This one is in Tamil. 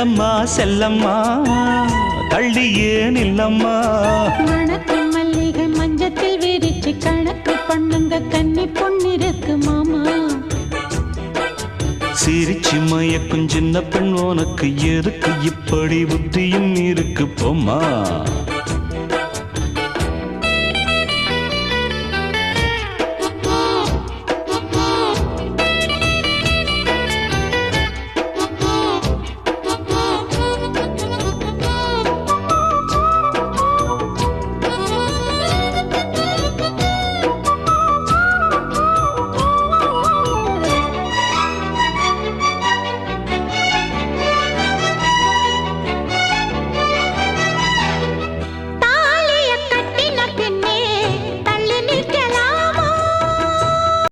தள்ளம்மா செல்லம்மா தள்ளி ஏன் இல்லம்மா மணக்கும் மல்லிகை மஞ்சத்தில் விரிச்சு கணக்கு பண்ணுங்க கன்னி பொன்னிருக்கு மாமா சிரிச்சு மயக்கும் சின்ன பெண் உனக்கு எதுக்கு இப்படி புத்தியும் இருக்கு போம்மா